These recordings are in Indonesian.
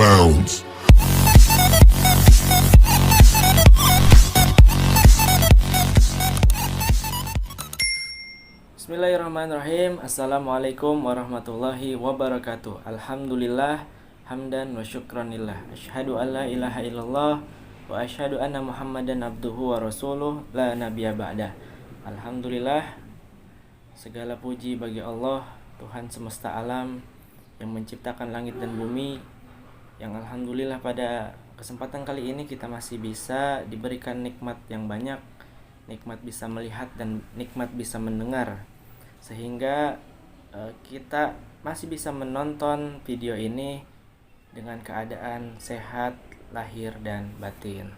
Bounce. Bismillahirrahmanirrahim. Assalamualaikum warahmatullahi wabarakatuh. Alhamdulillah hamdan wa syukranillah. Asyhadu an la ilaha illallah wa asyhadu anna Muhammadan abduhu wa rasuluh la nabiyya ba'dah. Alhamdulillah, segala puji bagi Allah, Tuhan semesta alam yang menciptakan langit dan bumi, yang alhamdulillah pada kesempatan kali ini kita masih bisa diberikan nikmat yang banyak, nikmat bisa melihat dan nikmat bisa mendengar, sehingga kita masih bisa menonton video ini dengan keadaan sehat lahir dan batin.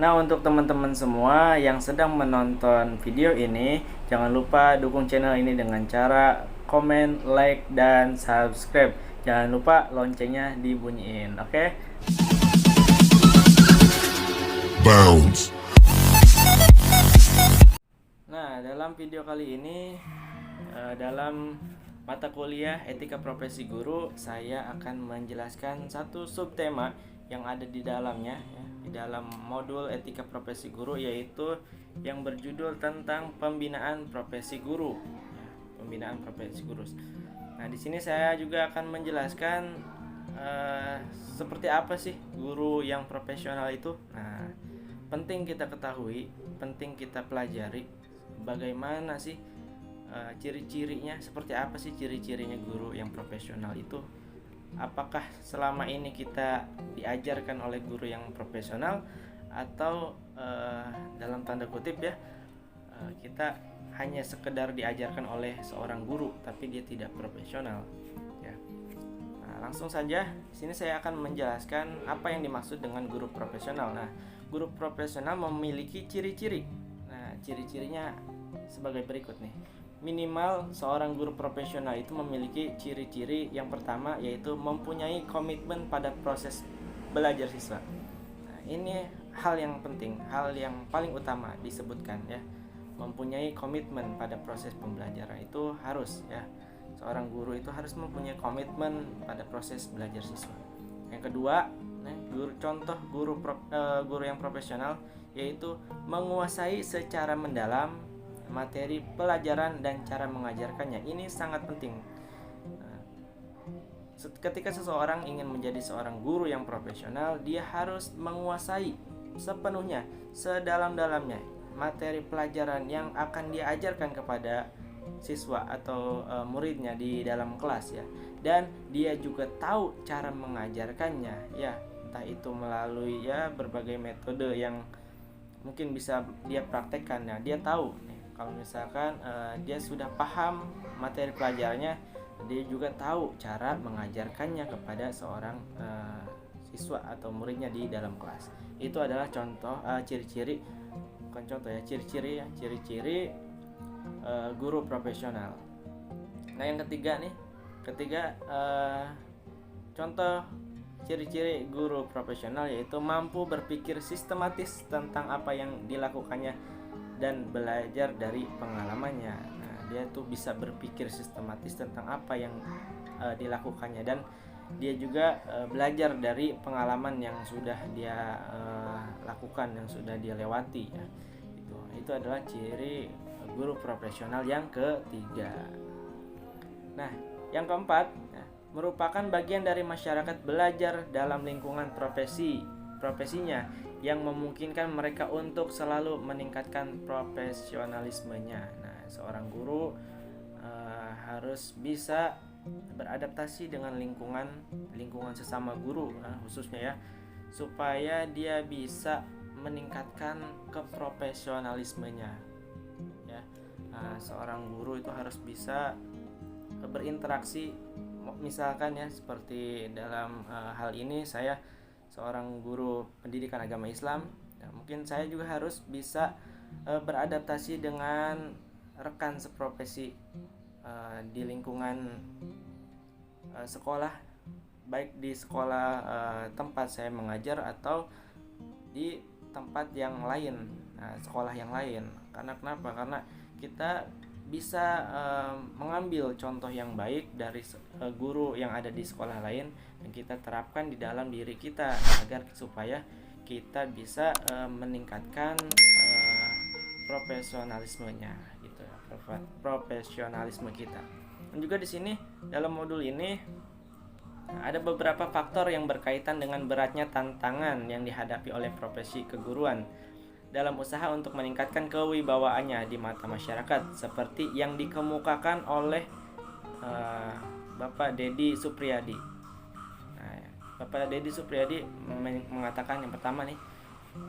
Nah, untuk teman-teman semua yang sedang menonton video ini, jangan lupa dukung channel ini dengan cara komen, like, dan subscribe. Jangan lupa loncengnya dibunyiin, oke? Bounce. Nah, dalam video kali ini, dalam mata kuliah Etika Profesi Guru, saya akan menjelaskan satu subtema yang ada di dalamnya, ya, di dalam modul Etika Profesi Guru, yaitu yang berjudul tentang pembinaan profesi guru. Ya, pembinaan profesi guru. Nah, di sini saya juga akan menjelaskan seperti apa sih guru yang profesional itu. Nah, penting kita ketahui, penting kita pelajari bagaimana sih ciri-cirinya, seperti apa sih ciri-cirinya guru yang profesional itu. Apakah selama ini kita diajarkan oleh guru yang profesional, atau dalam tanda kutip ya, kita hanya sekedar diajarkan oleh seorang guru tapi dia tidak profesional, ya. Nah, langsung saja di sini saya akan menjelaskan apa yang dimaksud dengan guru profesional. Nah, guru profesional memiliki ciri-ciri. Nah, ciri-cirinya sebagai berikut nih. Minimal seorang guru profesional itu memiliki ciri-ciri yang pertama, yaitu mempunyai komitmen pada proses belajar siswa. Nah, ini hal yang penting, hal yang paling utama disebutkan, ya. Mempunyai komitmen pada proses pembelajaran itu harus, ya. Seorang guru itu harus mempunyai komitmen pada proses belajar siswa. Yang kedua, contoh guru yang profesional yaitu menguasai secara mendalam materi pelajaran dan cara mengajarkannya. Ini sangat penting. Ketika seseorang ingin menjadi seorang guru yang profesional, dia harus menguasai sepenuhnya, sedalam-dalamnya materi pelajaran yang akan diajarkan kepada siswa atau muridnya di dalam kelas, ya. Dan dia juga tahu cara mengajarkannya, ya, entah itu melalui ya berbagai metode yang mungkin bisa dia praktekkan. Ya, dia tahu kalau misalkan dia sudah paham materi pelajarannya, dia juga tahu cara mengajarkannya kepada seorang siswa atau muridnya di dalam kelas. Itu adalah contoh ciri-ciri, bukan contoh ya, ciri-ciri guru profesional. Nah, yang ketiga nih, contoh ciri-ciri guru profesional yaitu mampu berpikir sistematis tentang apa yang dilakukannya dan belajar dari pengalamannya. Nah, dia tuh bisa berpikir sistematis tentang apa yang dilakukannya, dan dia juga belajar dari pengalaman yang sudah dia lakukan, yang sudah dia lewati, ya. Itu adalah ciri guru profesional yang ketiga. Nah, yang keempat, merupakan bagian dari masyarakat belajar dalam lingkungan profesinya yang memungkinkan mereka untuk selalu meningkatkan profesionalismenya. Nah, seorang guru harus bisa beradaptasi dengan lingkungan sesama guru, khususnya, ya, supaya dia bisa meningkatkan keprofesionalismenya, ya. Seorang guru itu harus bisa berinteraksi, misalkan ya, seperti dalam hal ini saya seorang guru pendidikan agama Islam, ya, mungkin saya juga harus bisa beradaptasi dengan rekan seprofesi di lingkungan sekolah, baik di sekolah tempat saya mengajar atau di tempat yang lain, sekolah yang lain. Karena kenapa? Karena kita bisa mengambil contoh yang baik dari guru yang ada di sekolah lain dan kita terapkan di dalam diri kita agar supaya kita bisa meningkatkan profesionalismenya gitu ya, profesionalisme kita. Dan juga di sini dalam modul ini ada beberapa faktor yang berkaitan dengan beratnya tantangan yang dihadapi oleh profesi keguruan dalam usaha untuk meningkatkan kewibawaannya di mata masyarakat, seperti yang dikemukakan oleh Bapak Dedi Supriyadi. Nah, Bapak Dedi Supriyadi mengatakan yang pertama nih,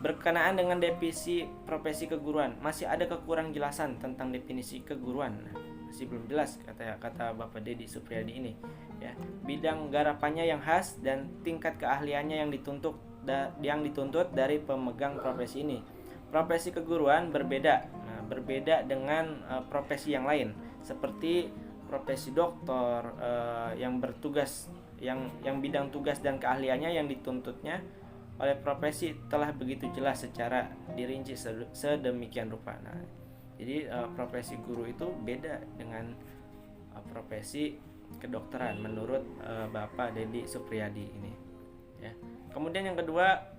berkenaan dengan definisi profesi keguruan, masih ada kekurang jelasan tentang definisi keguruan. Masih belum jelas kata Bapak Dedi Supriyadi ini ya. Bidang garapannya yang khas dan tingkat keahliannya yang dituntut dari pemegang profesi ini. Profesi keguruan berbeda dengan profesi yang lain, seperti profesi doktor yang bertugas yang bidang tugas dan keahliannya yang dituntutnya oleh profesi telah begitu jelas secara dirinci sedemikian rupa. Nah, jadi profesi guru itu beda dengan profesi kedokteran menurut Bapak Dedi Supriyadi ini ya. Kemudian yang kedua,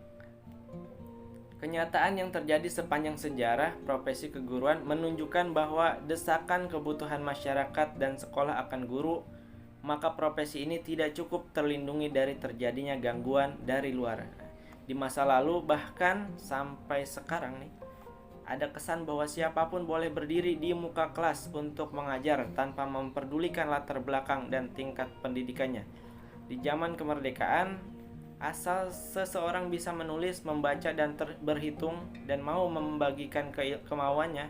kenyataan yang terjadi sepanjang sejarah profesi keguruan menunjukkan bahwa desakan kebutuhan masyarakat dan sekolah akan guru, maka profesi ini tidak cukup terlindungi dari terjadinya gangguan dari luar. Di masa lalu bahkan sampai sekarang nih, ada kesan bahwa siapapun boleh berdiri di muka kelas untuk mengajar tanpa memperdulikan latar belakang dan tingkat pendidikannya. Di zaman kemerdekaan, asal seseorang bisa menulis, membaca, dan berhitung dan mau membagikan kemauannya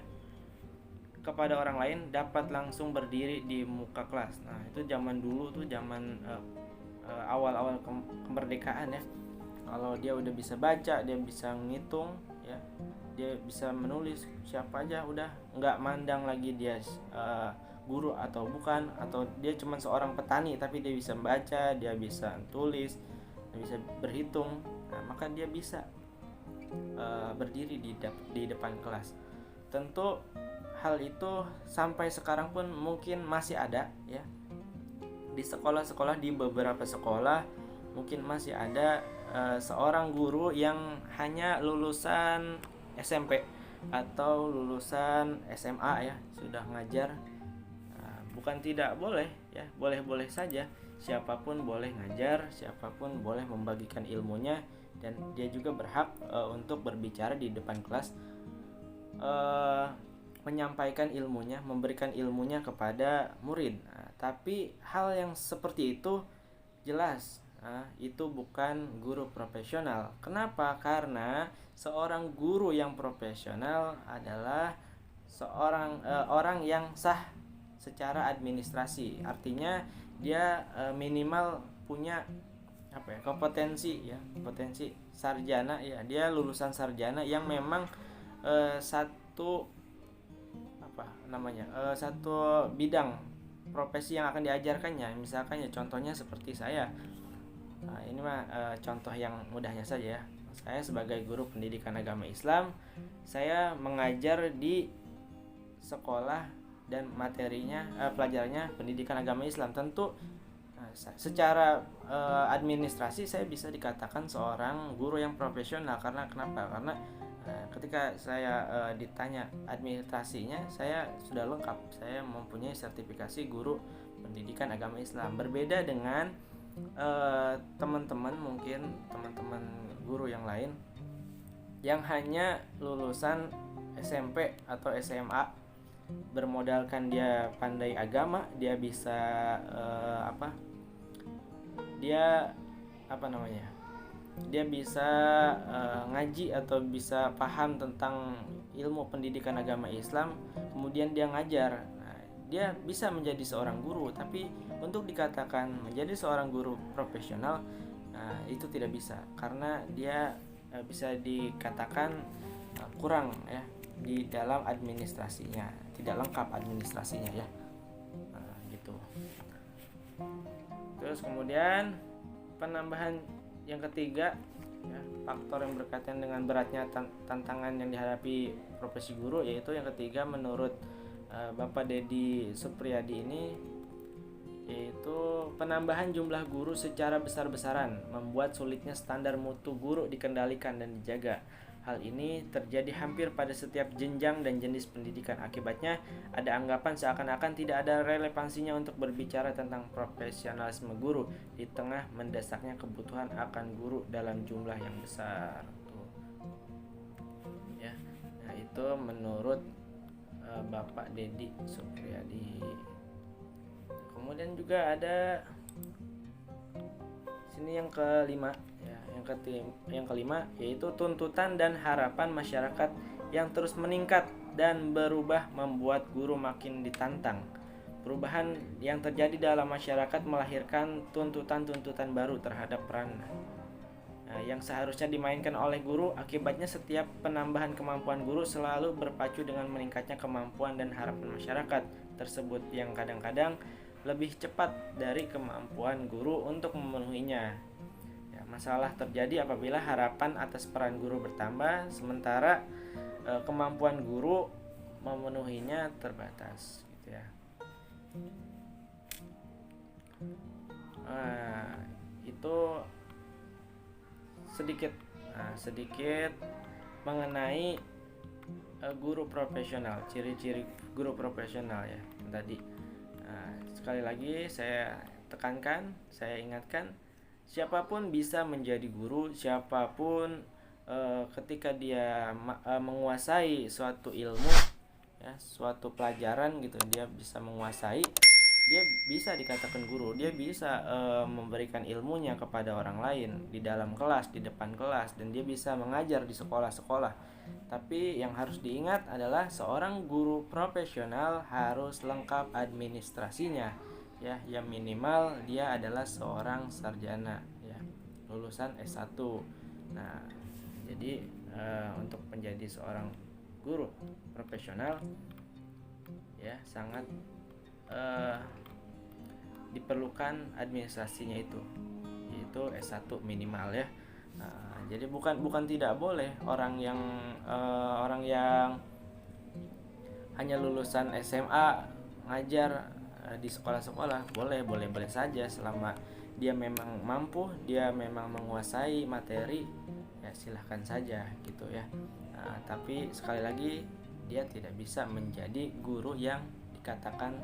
kepada orang lain, dapat langsung berdiri di muka kelas. Nah, itu zaman dulu tuh, zaman awal-awal kemerdekaan ya. Kalau dia udah bisa baca, dia bisa ngitung ya, dia bisa menulis, siapa aja udah nggak mandang lagi dia guru atau bukan, atau dia cuma seorang petani tapi dia bisa membaca, dia bisa tulis, dia bisa berhitung. Nah, maka dia bisa berdiri di depan kelas. Tentu hal itu sampai sekarang pun mungkin masih ada ya. Di sekolah-sekolah, di beberapa sekolah mungkin masih ada seorang guru yang hanya lulusan SMP atau lulusan SMA ya, sudah ngajar. Bukan tidak boleh ya, boleh-boleh saja, siapapun boleh ngajar, siapapun boleh membagikan ilmunya, dan dia juga berhak untuk berbicara di depan kelas, menyampaikan ilmunya, memberikan ilmunya kepada murid. Tapi hal yang seperti itu jelas itu bukan guru profesional. Kenapa? Karena seorang guru yang profesional adalah seorang orang yang sah secara administrasi. Artinya dia minimal punya kompetensi sarjana ya. Dia lulusan sarjana yang memang satu bidang profesi yang akan diajarkannya. Misalkan ya contohnya seperti saya. Nah, ini mah contoh yang mudahnya saja ya. Saya sebagai guru pendidikan agama Islam, saya mengajar di sekolah dan materinya pelajarannya pendidikan agama Islam. Tentu secara administrasi saya bisa dikatakan seorang guru yang profesional. Karena kenapa? Karena ketika saya ditanya administrasinya, saya sudah lengkap. Saya mempunyai sertifikasi guru pendidikan agama Islam. Berbeda dengan teman-teman guru yang lain yang hanya lulusan SMP atau SMA, bermodalkan dia pandai agama, dia bisa dia bisa ngaji atau bisa paham tentang ilmu pendidikan agama Islam, kemudian dia ngajar. Nah, dia bisa menjadi seorang guru, tapi untuk dikatakan menjadi seorang guru profesional itu tidak bisa, karena dia bisa dikatakan kurang ya di dalam administrasinya, tidak lengkap administrasinya ya. Gitu. Terus kemudian penambahan yang ketiga ya, faktor yang berkaitan dengan beratnya tantangan yang dihadapi profesi guru, yaitu yang ketiga menurut Bapak Dedi Supriyadi ini, yaitu penambahan jumlah guru secara besar-besaran membuat sulitnya standar mutu guru dikendalikan dan dijaga. Hal ini terjadi hampir pada setiap jenjang dan jenis pendidikan. Akibatnya, ada anggapan seakan-akan tidak ada relevansinya untuk berbicara tentang profesionalisme guru di tengah mendesaknya kebutuhan akan guru dalam jumlah yang besar. Tuh. Ya. Nah, itu menurut Bapak Dedi Supriyadi. Kemudian juga ada sini yang kelima, ya, yang kelima yaitu tuntutan dan harapan masyarakat yang terus meningkat dan berubah membuat guru makin ditantang. Perubahan yang terjadi dalam masyarakat melahirkan tuntutan-tuntutan baru terhadap peran yang seharusnya dimainkan oleh guru. Akibatnya setiap penambahan kemampuan guru selalu berpacu dengan meningkatnya kemampuan dan harapan masyarakat tersebut yang kadang-kadang lebih cepat dari kemampuan guru untuk memenuhinya. Ya, masalah terjadi apabila harapan atas peran guru bertambah sementara kemampuan guru memenuhinya terbatas, gitu ya. Itu sedikit mengenai guru profesional, ciri-ciri guru profesional ya tadi. Sekali lagi saya tekankan, saya ingatkan, siapapun bisa menjadi guru, siapapun ketika dia menguasai suatu ilmu, ya, suatu pelajaran gitu, dia bisa menguasai, dia bisa dikatakan guru. Dia bisa memberikan ilmunya kepada orang lain di dalam kelas, di depan kelas, dan dia bisa mengajar di sekolah-sekolah. Tapi yang harus diingat adalah seorang guru profesional harus lengkap administrasinya, ya, yang minimal dia adalah seorang sarjana, ya, lulusan S1. Nah, jadi untuk menjadi seorang guru profesional, ya, sangat diperlukan administrasinya itu, yaitu S1 minimal, ya. Jadi bukan tidak boleh orang yang hanya lulusan SMA ngajar di sekolah-sekolah, boleh saja selama dia memang mampu, dia memang menguasai materi, ya silahkan saja gitu ya. Tapi sekali lagi dia tidak bisa menjadi guru yang dikatakan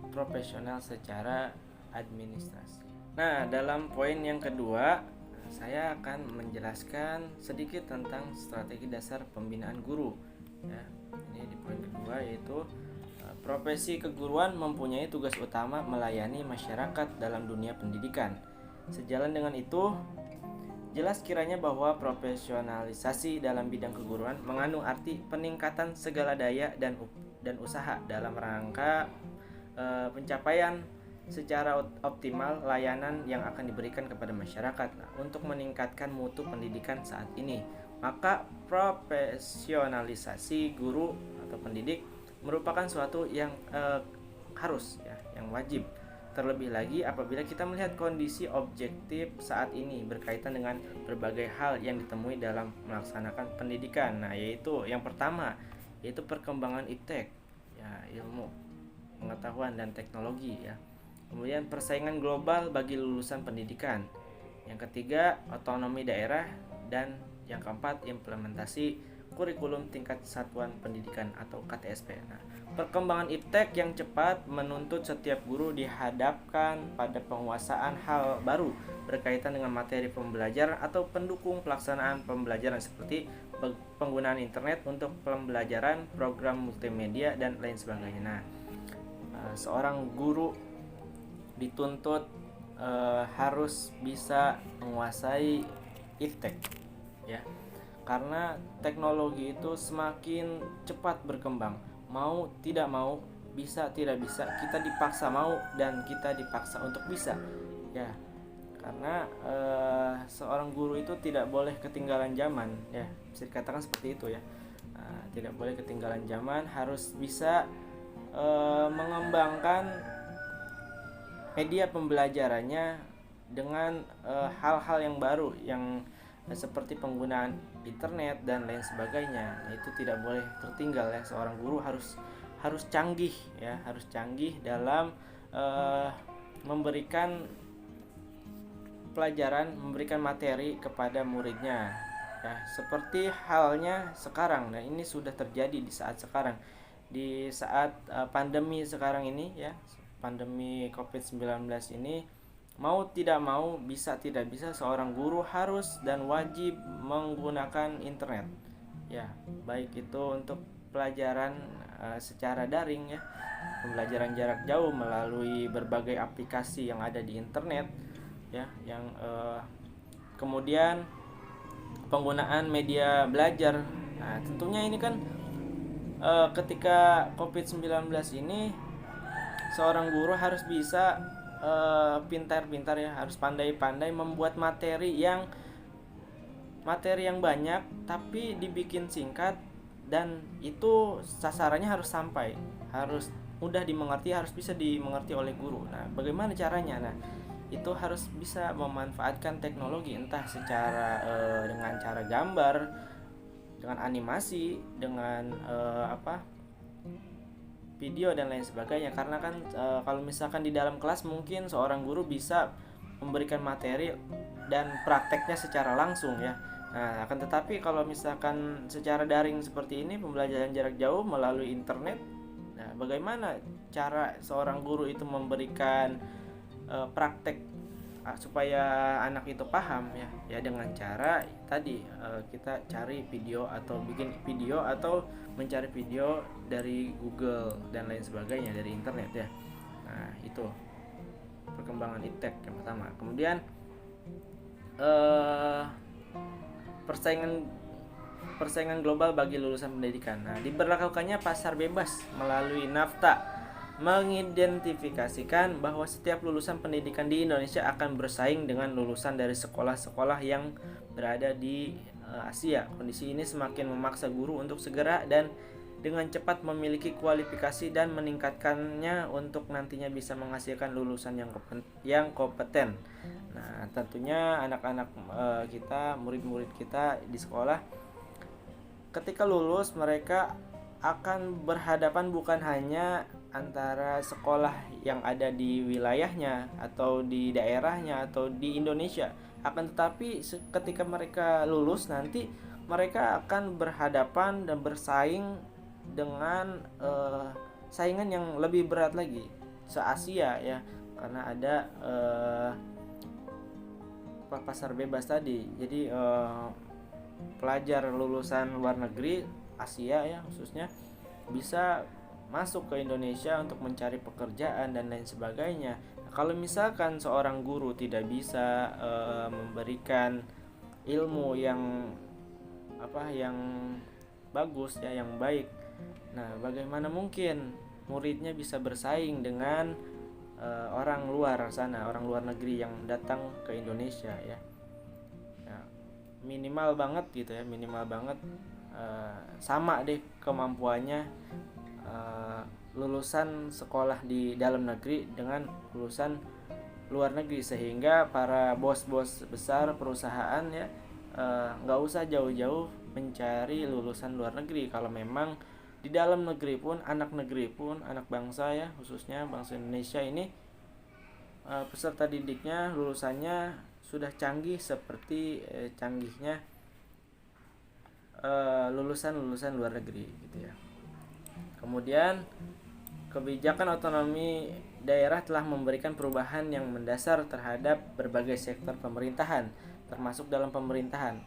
profesional secara administrasi. Nah, dalam poin yang kedua, saya akan menjelaskan sedikit tentang strategi dasar pembinaan guru. Ya, ini di poin kedua, yaitu profesi keguruan mempunyai tugas utama melayani masyarakat dalam dunia pendidikan. Sejalan dengan itu, jelas kiranya bahwa profesionalisasi dalam bidang keguruan mengandung arti peningkatan segala daya dan usaha dalam rangka pencapaian secara optimal layanan yang akan diberikan kepada masyarakat. Nah, untuk meningkatkan mutu pendidikan saat ini, maka profesionalisasi guru atau pendidik merupakan suatu yang harus, ya, yang wajib. Terlebih lagi apabila kita melihat kondisi objektif saat ini berkaitan dengan berbagai hal yang ditemui dalam melaksanakan pendidikan. Nah, yaitu yang pertama, yaitu perkembangan iptek, ya, ilmu pengetahuan dan teknologi, ya. Kemudian persaingan global bagi lulusan pendidikan. Yang ketiga, otonomi daerah, dan yang keempat, implementasi kurikulum tingkat satuan pendidikan atau KTSP. Nah, perkembangan iptek yang cepat menuntut setiap guru dihadapkan pada penguasaan hal baru berkaitan dengan materi pembelajaran atau pendukung pelaksanaan pembelajaran seperti penggunaan internet untuk pembelajaran, program multimedia, dan lain sebagainya. Nah, seorang guru dituntut harus bisa menguasai iptek, ya, karena teknologi itu semakin cepat berkembang. Mau tidak mau, bisa tidak bisa, kita dipaksa mau dan kita dipaksa untuk bisa, ya, karena seorang guru itu tidak boleh ketinggalan zaman, ya, bisa dikatakan seperti itu, ya. Tidak boleh ketinggalan zaman, harus bisa mengembangkan media pembelajarannya dengan hal-hal yang baru, yang seperti penggunaan internet dan lain sebagainya. Itu tidak boleh tertinggal, ya. Seorang guru harus canggih ya, harus canggih dalam memberikan pelajaran, memberikan materi kepada muridnya ya, seperti halnya sekarang. Nah, ini sudah terjadi di saat sekarang, di saat pandemi sekarang ini ya, pandemi COVID-19 ini, mau tidak mau, bisa tidak bisa, seorang guru harus dan wajib menggunakan internet ya, baik itu untuk pelajaran secara daring ya, pembelajaran jarak jauh melalui berbagai aplikasi yang ada di internet ya, yang kemudian penggunaan media belajar. Nah, tentunya ini kan ketika COVID-19 ini, seorang guru harus bisa pintar-pintar ya, harus pandai-pandai membuat materi yang banyak tapi dibikin singkat, dan itu sasarannya harus sampai, harus mudah dimengerti, harus bisa dimengerti oleh guru. Nah, bagaimana caranya? Nah, itu harus bisa memanfaatkan teknologi, entah secara dengan cara gambar, dengan animasi, dengan video dan lain sebagainya. Karena kan kalau misalkan di dalam kelas mungkin seorang guru bisa memberikan materi dan prakteknya secara langsung ya. Nah, akan tetapi kalau misalkan secara daring seperti ini, pembelajaran jarak jauh melalui internet, nah bagaimana cara seorang guru itu memberikan praktek supaya anak itu paham ya, ya dengan cara tadi kita cari video atau bikin video atau mencari video dari Google dan lain sebagainya, dari internet ya. Nah, itu perkembangan iptek yang pertama. Kemudian persaingan global bagi lulusan pendidikan. Nah, diberlakukannya pasar bebas melalui NAFTA mengidentifikasikan bahwa setiap lulusan pendidikan di Indonesia akan bersaing dengan lulusan dari sekolah-sekolah yang berada di Asia. Kondisi ini semakin memaksa guru untuk segera dan dengan cepat memiliki kualifikasi dan meningkatkannya untuk nantinya bisa menghasilkan lulusan yang kompeten. Nah, tentunya anak-anak kita, murid-murid kita di sekolah, ketika lulus mereka akan berhadapan bukan hanya antara sekolah yang ada di wilayahnya atau di daerahnya atau di Indonesia, akan tetapi ketika mereka lulus nanti mereka akan berhadapan dan bersaing dengan saingan yang lebih berat lagi se-Asia ya, karena ada pasar bebas tadi. Jadi pelajar lulusan luar negeri Asia ya khususnya bisa masuk ke Indonesia untuk mencari pekerjaan dan lain sebagainya. Nah, kalau misalkan seorang guru tidak bisa memberikan ilmu yang bagus ya, yang baik, nah bagaimana mungkin muridnya bisa bersaing dengan orang luar sana, orang luar negeri yang datang ke Indonesia ya. Nah, minimal banget gitu ya, minimal banget sama deh kemampuannya lulusan sekolah di dalam negeri dengan lulusan luar negeri, sehingga para bos-bos besar perusahaan ya nggak usah jauh-jauh mencari lulusan luar negeri. Kalau memang di dalam negeri pun, anak negeri pun, anak bangsa ya, khususnya bangsa Indonesia ini, peserta didiknya lulusannya sudah canggih seperti canggihnya lulusan luar negeri gitu ya. Kemudian kebijakan otonomi daerah telah memberikan perubahan yang mendasar terhadap berbagai sektor pemerintahan, termasuk dalam pendidikan,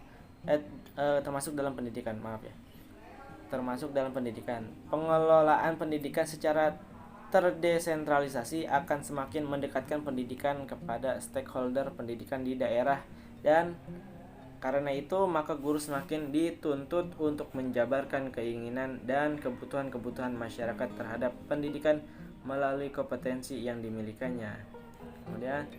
termasuk dalam pendidikan. Pengelolaan pendidikan secara terdesentralisasi akan semakin mendekatkan pendidikan kepada stakeholder pendidikan di daerah, dan karena itu maka guru semakin dituntut untuk menjabarkan keinginan dan kebutuhan-kebutuhan masyarakat terhadap pendidikan melalui kompetensi yang dimilikannya. Kemudian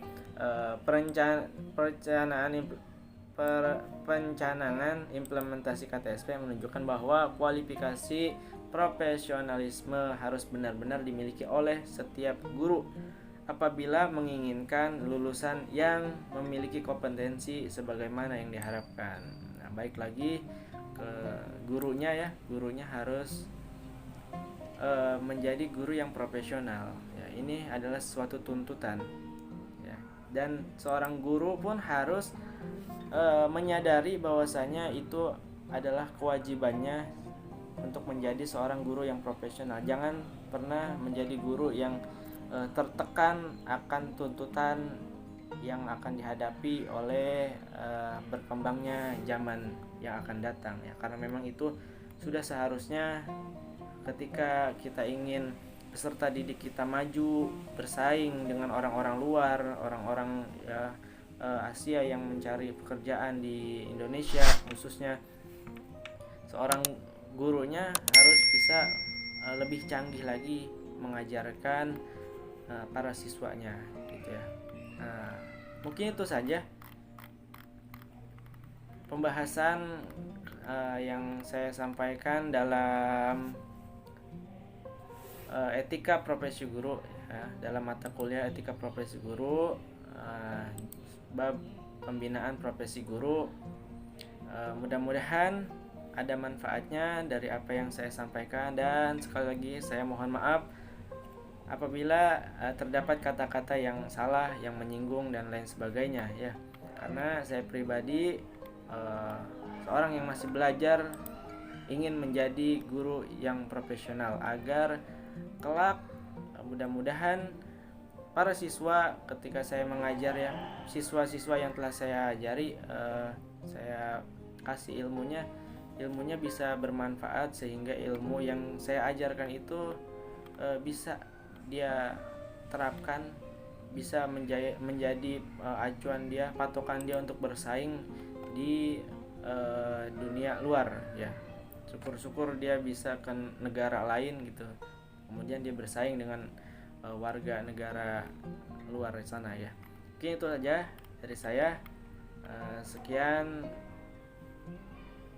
perencanaan implementasi KTSP menunjukkan bahwa kualifikasi profesionalisme harus benar-benar dimiliki oleh setiap guru apabila menginginkan lulusan yang memiliki kompetensi sebagaimana yang diharapkan. Nah, baik lagi ke gurunya ya, gurunya harus menjadi guru yang profesional. Ya, ini adalah suatu tuntutan. Ya, dan seorang guru pun harus menyadari bahwasanya itu adalah kewajibannya untuk menjadi seorang guru yang profesional. Jangan pernah menjadi guru yang tertekan akan tuntutan yang akan dihadapi oleh berkembangnya zaman yang akan datang, ya, karena memang itu sudah seharusnya. Ketika kita ingin peserta didik kita maju bersaing dengan orang-orang luar, orang-orang Asia yang mencari pekerjaan di Indonesia khususnya, seorang gurunya harus bisa lebih canggih lagi mengajarkan para siswanya, gitu ya. Nah, mungkin itu saja pembahasan yang saya sampaikan dalam etika profesi guru, ya, dalam mata kuliah etika profesi guru, bab pembinaan profesi guru. Mudah-mudahan ada manfaatnya dari apa yang saya sampaikan, dan sekali lagi saya mohon maaf apabila terdapat kata-kata yang salah, yang menyinggung dan lain sebagainya, ya, karena saya pribadi seorang yang masih belajar ingin menjadi guru yang profesional agar kelak mudah-mudahan para siswa ketika saya mengajar, ya, siswa-siswa yang telah saya ajari, saya kasih ilmunya bisa bermanfaat sehingga ilmu yang saya ajarkan itu bisa dia terapkan, bisa menjadi acuan dia, patokan dia untuk bersaing di dunia luar, ya. Syukur-syukur dia bisa ke negara lain gitu, kemudian dia bersaing dengan warga negara luar di sana, ya. Mungkin itu saja dari saya. Sekian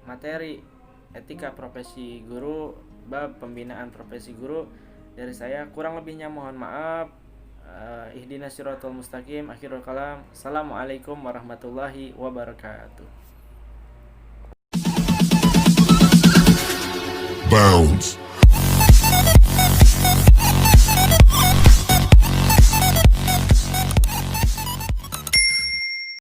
materi etika profesi guru, bab pembinaan profesi guru dari saya. Kurang lebihnya mohon maaf. Ihdinas siratal mustaqim. Akhirul kalam. Assalamualaikum warahmatullahi wabarakatuh. Bounds.